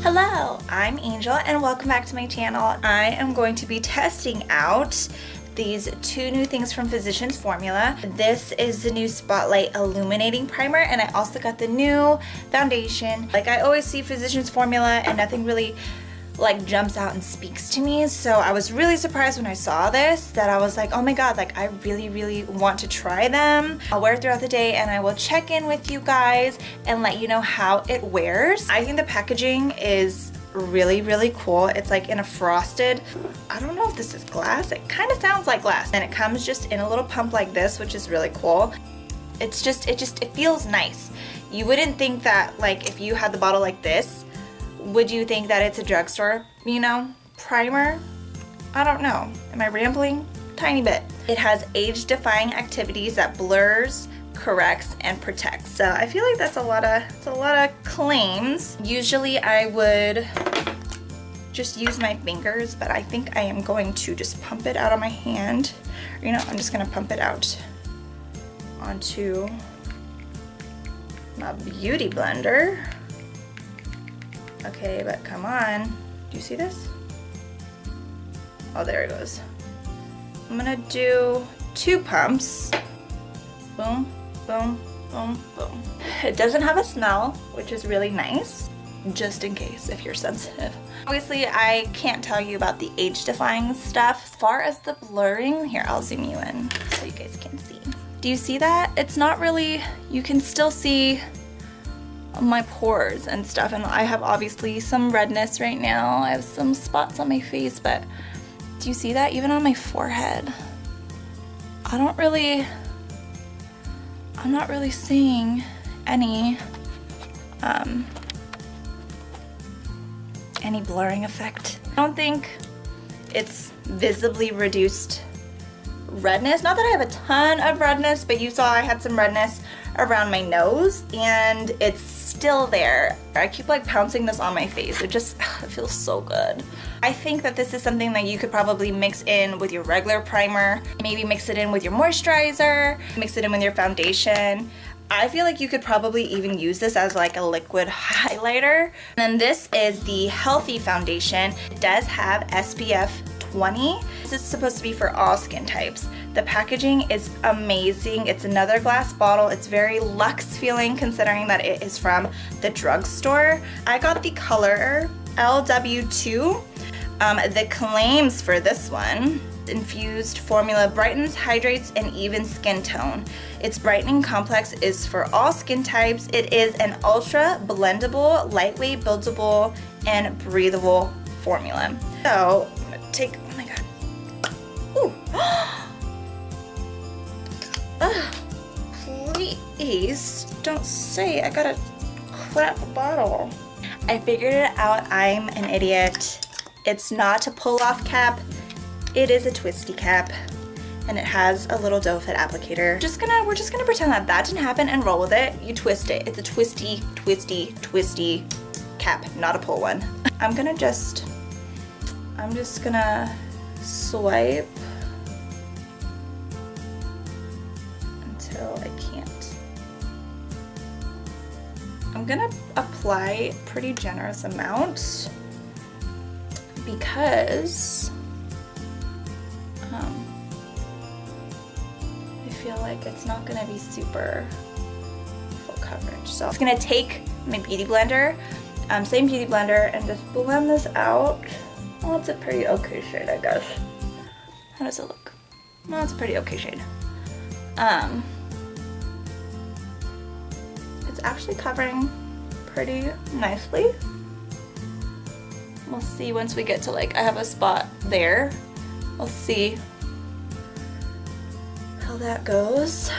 Hello, I'm Angel and welcome back to my channel. I am going to be testing out these two new things from Physicians Formula. This is the new Spotlight Illuminating Primer, and I also got the new foundation. Like, I always see Physicians Formula and nothing really like jumps out and speaks to me, so I was really surprised when I saw this, that I was like, oh my god, like I really want to try them. I'll wear it throughout the day and I will check in with you guys and let you know how it wears. I think the packaging is really cool. It's like in a frosted, I don't know if this is glass, it kind of sounds like glass, and it comes just in a little pump like this, which is really cool. It feels nice. You wouldn't think that, like, if you had the bottle like this, would you think that it's a drugstore, you know, primer? I don't know. Am I rambling? Tiny bit. It has age-defying activities that blurs, corrects, and protects. So I feel like that's a lot of claims. Usually I would just use my fingers, but I think I am going to just pump it out on my hand. You know, I'm just gonna pump it out onto my beauty blender. Okay, but come on. Do you see this? Oh, there it goes. I'm gonna do 2 pumps. Boom, boom, boom, boom. It doesn't have a smell, which is really nice, just in case if you're sensitive. Obviously, I can't tell you about the age-defying stuff. As far as the blurring, here, I'll zoom you in so you guys can see. Do you see that? It's not really, you can still see my pores and stuff, and I have obviously some redness right now. I have some spots on my face, but do you see that? Even on my forehead, I'm not really seeing any blurring effect. I don't think it's visibly reduced redness. Not that I have a ton of redness, but you saw I had some redness around my nose, and it's still there. I keep like pouncing this on my face. It feels so good. I think that this is something that you could probably mix in with your regular primer, maybe mix it in with your moisturizer, mix it in with your foundation. I feel like you could probably even use this as like a liquid highlighter. And then this is the Healthy Foundation. It does have SPF 20. This is supposed to be for all skin types. The packaging is amazing. It's another glass bottle. It's very luxe feeling considering that it is from the drugstore. I got the color LW2. The claims for this one: infused formula brightens, hydrates, and evens skin tone. Its brightening complex is for all skin types. It is an ultra blendable, lightweight, buildable, and breathable formula. So I'm gonna take, oh my god. Ooh. Please don't say I got a crap bottle. I figured it out. I'm an idiot. It's not a pull-off cap. It is a twisty cap, and it has a little doe foot applicator. We're just gonna pretend that that didn't happen and roll with it. You twist it. It's a twisty cap, not a pull one. I'm just gonna swipe until I can't. I'm gonna apply pretty generous amounts because I feel like it's not gonna be super full coverage. So I'm just gonna take my beauty blender, same beauty blender, and just blend this out. Well, it's a pretty okay shade, I guess. How does it look? Well, it's a pretty okay shade. It's actually covering pretty nicely. We'll see once we get to, like, I have a spot there. We'll see how that goes.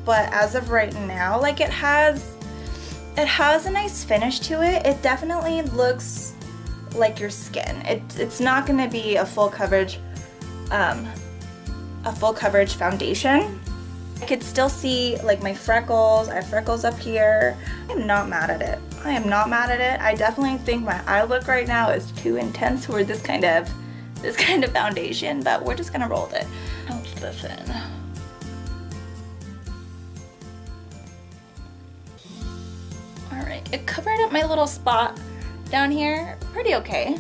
But as of right now, like, it has a nice finish to it. It definitely looks like your skin. It's not gonna be a full coverage foundation. I could still see like my freckles. I have freckles up here. I'm not mad at it. I definitely think my eye look right now is too intense for this kind of foundation, but we're just gonna roll with it. Pouch this in. Alright, it covered up my little spot down here, pretty okay.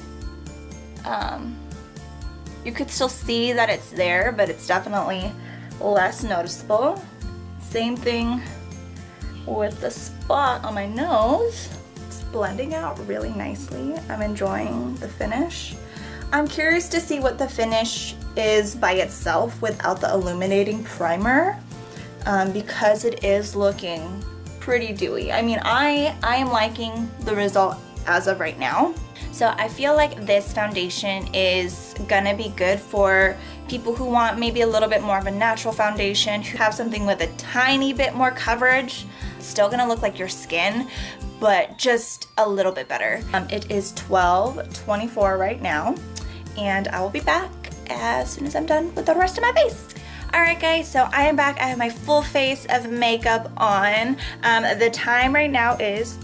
You could still see that it's there, but it's definitely less noticeable. Same thing with the spot on my nose. It's blending out really nicely. I'm enjoying the finish. I'm curious to see what the finish is by itself without the illuminating primer, because it is looking pretty dewy. I mean, I am liking the result as of right now. So I feel like this foundation is gonna be good for people who want maybe a little bit more of a natural foundation, who have something with a tiny bit more coverage. It's still gonna look like your skin, but just a little bit better. It is 12:24 right now, and I will be back as soon as I'm done with the rest of my face. Alright guys, so I am back. I have my full face of makeup on. The time right now is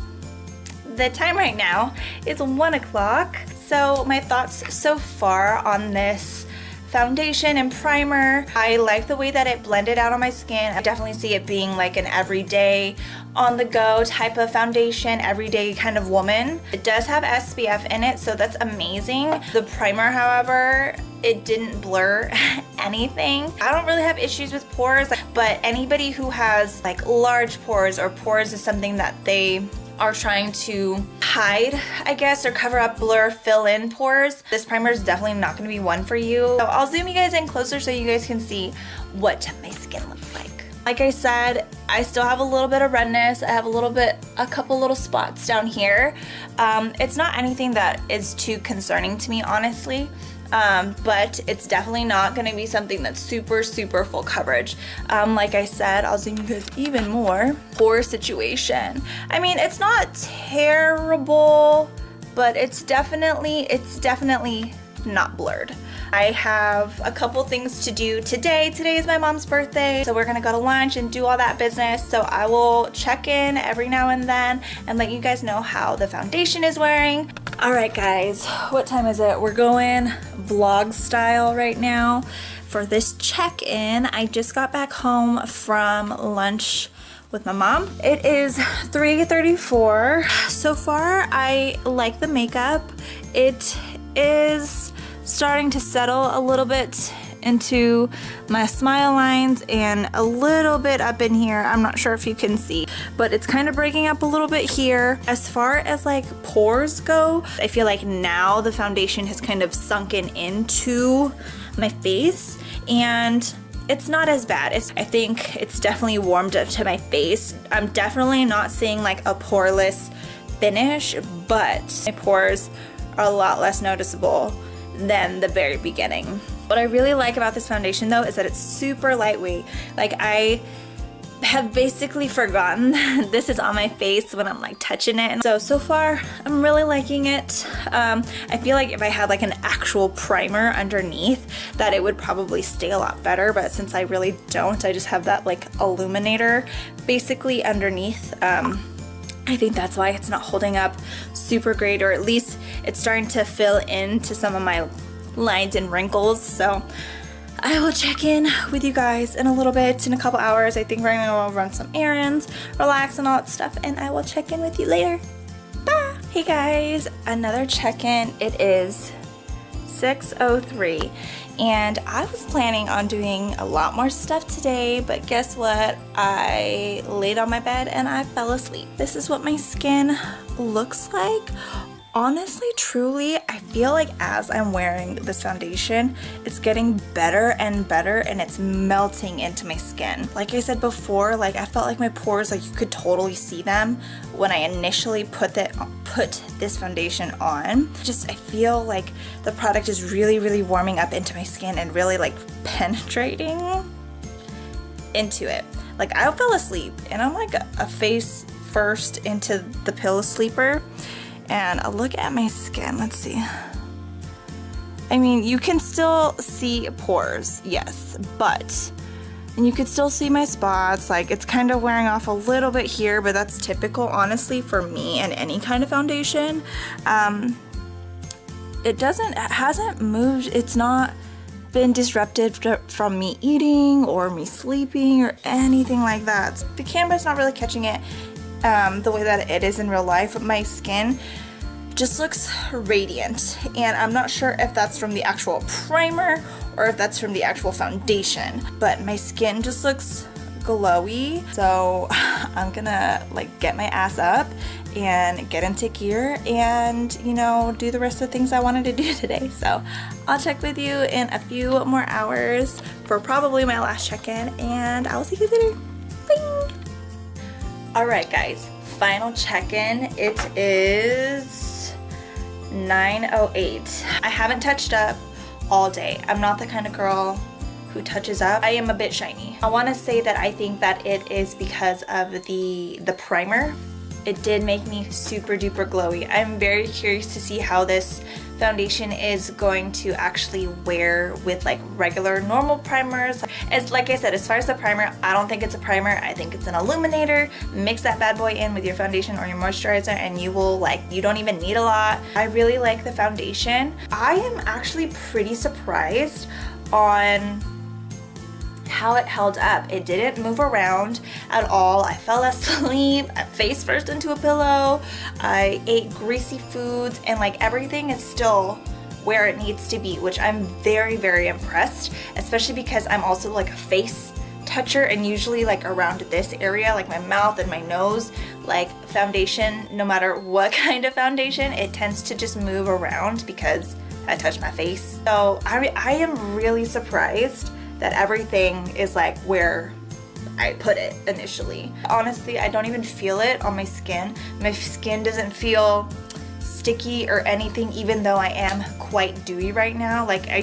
1 o'clock. So my thoughts so far on this foundation and primer, I like the way that it blended out on my skin. I definitely see it being like an everyday on the go type of foundation, everyday kind of woman. It does have SPF in it, so that's amazing. The primer, however, it didn't blur anything. I don't really have issues with pores, but anybody who has like large pores, or pores is something that they are trying to hide, I guess, or cover up, blur, fill in pores, this primer is definitely not going to be one for you. So I'll zoom you guys in closer so you guys can see what my skin looks like. Like I said, I still have a little bit of redness. I have a couple little spots down here. It's not anything that is too concerning to me, honestly. But it's definitely not going to be something that's super full coverage. Like I said, I'll zoom you guys even more. Pore situation. I mean, it's not terrible, but it's definitely not blurred. I have a couple things to do today. Today is my mom's birthday, so we're gonna go to lunch and do all that business. So I will check in every now and then and let you guys know how the foundation is wearing. All right, guys, what time is it? We're going vlog style right now for this check-in. I just got back home from lunch with my mom. It is 3:34. So far, I like the makeup. It is starting to settle a little bit into my smile lines and a little bit up in here. I'm not sure if you can see, but it's kind of breaking up a little bit here. As far as like pores go, I feel like now the foundation has kind of sunken into my face and it's not as bad. I think it's definitely warmed up to my face. I'm definitely not seeing like a poreless finish, but my pores are a lot less noticeable than the very beginning. What I really like about this foundation though is that it's super lightweight. Like, I have basically forgotten this is on my face when I'm like touching it. And so far I'm really liking it. I feel like if I had like an actual primer underneath that it would probably stay a lot better, but since I really don't, I just have that like illuminator basically underneath. I think that's why it's not holding up super great, or at least it's starting to fill into some of my lines and wrinkles. So I will check in with you guys in a little bit, in a couple hours. I think we're gonna go run some errands, relax and all that stuff, and I will check in with you later. Bye! Hey guys, another check-in. It is 6:03. And I was planning on doing a lot more stuff today, but guess what? I laid on my bed and I fell asleep. This is what my skin looks like. Honestly, truly, I feel like as I'm wearing this foundation, it's getting better and better and it's melting into my skin. Like I said before, like I felt like my pores, like you could totally see them when I initially put this foundation on. I feel like the product is really warming up into my skin and really like penetrating into it. Like I fell asleep and I'm like a face first into the pillow sleeper. And a look at my skin, let's see. I mean, you can still see pores, yes, and you can still see my spots. Like it's kind of wearing off a little bit here, but that's typical, honestly, for me and any kind of foundation. It hasn't moved. It's not been disrupted from me eating or me sleeping or anything like that. The camera's not really catching it the way that it is in real life. My skin just looks radiant, and I'm not sure if that's from the actual primer or if that's from the actual foundation, but my skin just looks glowy. So I'm gonna like get my ass up and get into gear and, you know, do the rest of the things I wanted to do today. So I'll check with you in a few more hours for probably my last check-in, and I'll see you later. Bing! Alright guys, final check-in. It is 9:08. I haven't touched up all day. I'm not the kind of girl who touches up. I am a bit shiny. I want to say that I think that it is because of the primer. It did make me super duper glowy. I'm very curious to see how this foundation is going to actually wear with like regular normal primers. As like I said, as far as the primer, I don't think it's a primer. I think it's an illuminator. Mix that bad boy in with your foundation or your moisturizer and you will like, you don't even need a lot. I really like the foundation. I am actually pretty surprised on how it held up. It didn't move around at all. I fell asleep, I face first into a pillow, I ate greasy foods, and like everything is still where it needs to be, which I'm very, very impressed, especially because I'm also like a face toucher, and usually like around this area, like my mouth and my nose, like foundation, no matter what kind of foundation, it tends to just move around because I touch my face. So I am really surprised that everything is like where I put it initially. Honestly, I don't even feel it on my skin. My skin doesn't feel sticky or anything, even though I am quite dewy right now. Like I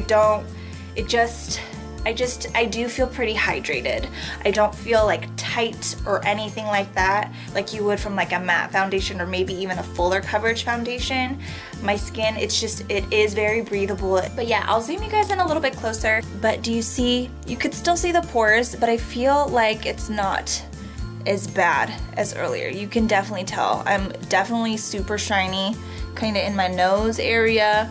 do feel pretty hydrated. I don't feel like tight or anything like that, like you would from like a matte foundation or maybe even a fuller coverage foundation. My skin, it is very breathable. But yeah, I'll zoom you guys in a little bit closer. But do you see, you could still see the pores, but I feel like it's not as bad as earlier. You can definitely tell. I'm definitely super shiny, kind of in my nose area.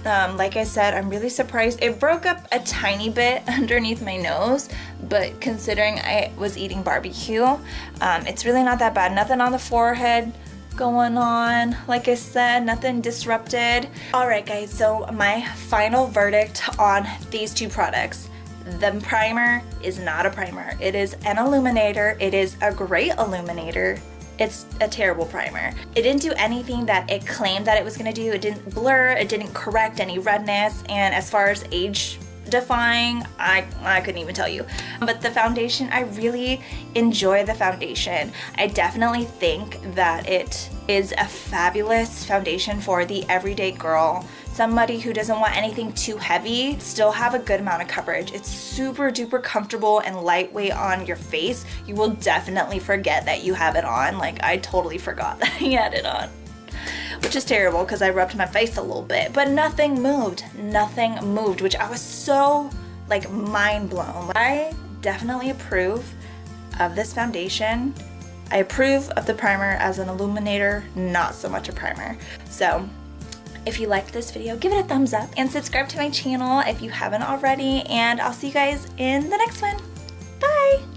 Like I said, I'm really surprised. It broke up a tiny bit underneath my nose, but considering I was eating barbecue, it's really not that bad. Nothing on the forehead going on. Like I said, nothing disrupted. Alright guys, so my final verdict on these two products. The primer is not a primer. It is an illuminator. It is a great illuminator. It's a terrible primer. It didn't do anything that it claimed that it was gonna do. It didn't blur, it didn't correct any redness, and as far as age defying, I couldn't even tell you. But the foundation, I really enjoy the foundation. I definitely think that it is a fabulous foundation for the everyday girl. Somebody who doesn't want anything too heavy, still have a good amount of coverage. It's super duper comfortable and lightweight on your face. You will definitely forget that you have it on. Like I totally forgot that I had it on, which is terrible because I rubbed my face a little bit, but nothing moved, which I was so like mind blown. I definitely approve of this foundation. I approve of the primer as an illuminator, not so much a primer. So if you liked this video, give it a thumbs up and subscribe to my channel if you haven't already, and I'll see you guys in the next one.